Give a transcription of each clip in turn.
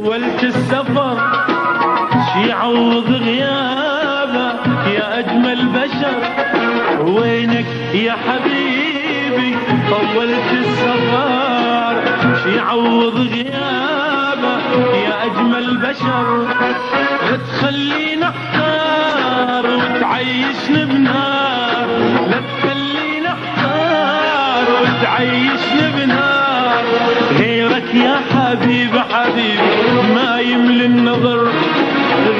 طولت السفر شي يعوض غيابه يا أجمل بشر. وينك يا حبيبي طولت السفر شي يعوض غيابه يا أجمل بشر. لا تخلينا احتار وتعيشني بنار، لا تخلينا احتار وتعيشني بنار. غيرك يا حبيبي حبيبي ما يملي النظر،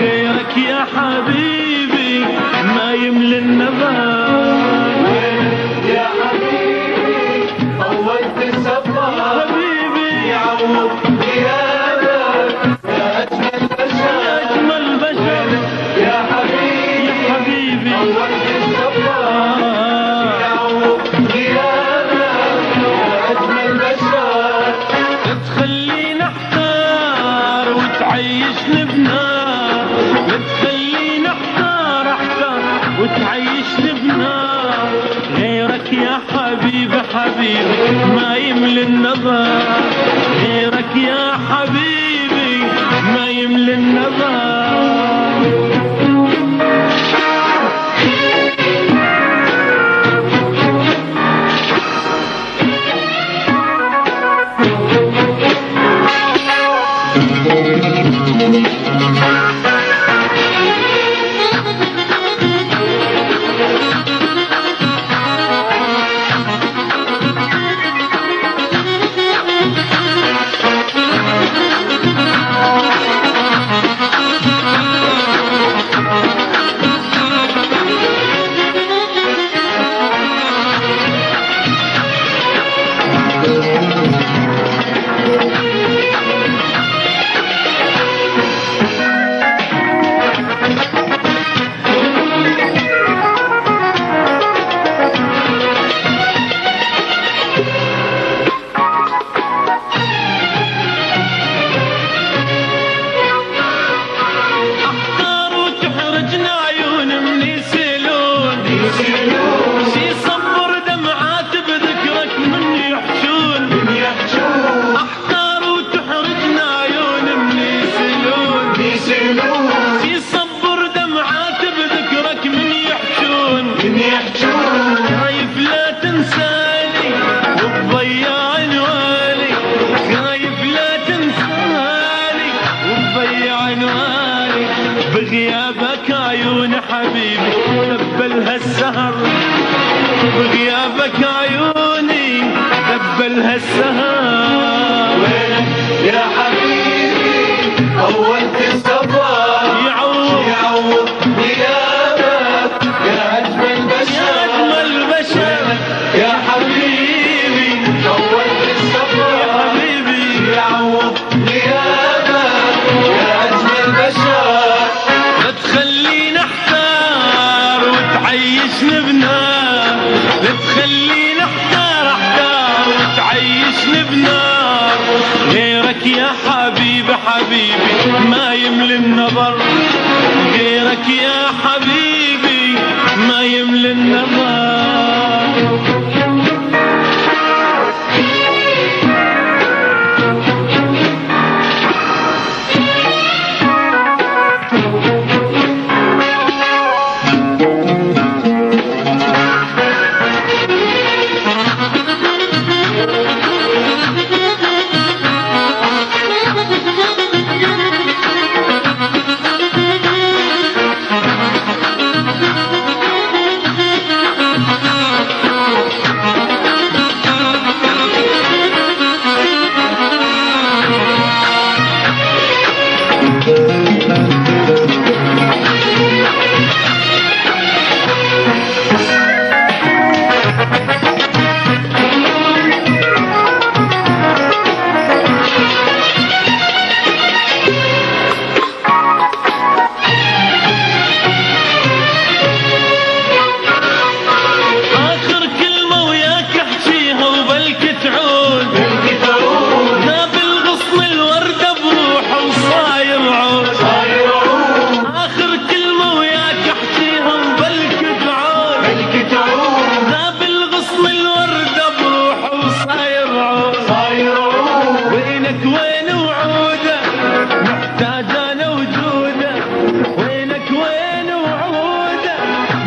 غيرك يا حبيبي ما يملي النظر. يا حبيبي طولت السفر يا حبيبي يعوض غيابك يا أجمل بشر. يا أجمل بشر يا حبيبي طولت السفر يعوض غيابك يا أجمل بشر. لا تخلينا احتار وتعيشني بنار، لا تخلينا احتار وتعيشني بنار. غيرك يا حبيبي حبيبي ما يملي النظر، غيرك يا حبيبي ما يملي النظر. شي صبر دمعات بذكرك من يحجون، احتار وتحرجنا عيون من يسلون. شي صبر دمعات بذكرك من يحجون، خايف لا تنساني وتضيع عنواني، خايف لا تنساني وتضيع عنواني. بغيابك عيون حبيبي دبلها السهر، بغيابك عيوني دبلها السهر. وينك يا حبيبي طولت السفر يعوض غيابك يا أجمل بشر. يا أجمل بشر يا حبيبي طولت السفر يا حبيبي يعوض غيابك يا أجمل بشر. لا تخلينا احتار وتعيشني بنار، لا تخلينا احتار وتعيشني بنار. غيرك يا حبيبي حبيبي ما يملي النظر، غيرك يا حبيبي ما يملي النظر.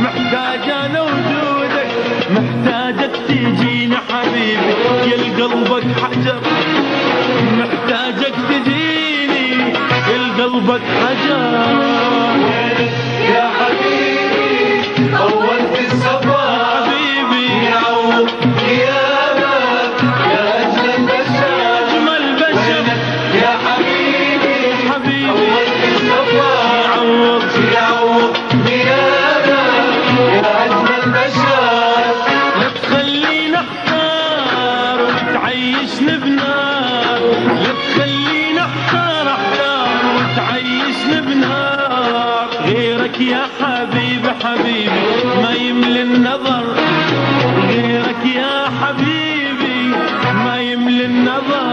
محتاج انا وجودك، محتاجك تجيني حبيبي يا قلبك حجر، محتاجك تجيني يا قلبك حجر. يا حبيبي طولت السفر حبيبي يعوض غيابك يا أجمل بشر، أجمل بشر يا حبيبي حبيبي طولت السفر يعوض غيابك يا أجمل بشر. لا تخلينا احتار وتعيشني بنار، لا تخلينا احتار وتعيشني بنار. غيرك يا حبيبي حبيبي ما يملي النظر، غيرك يا حبيبي ما يملي النظر.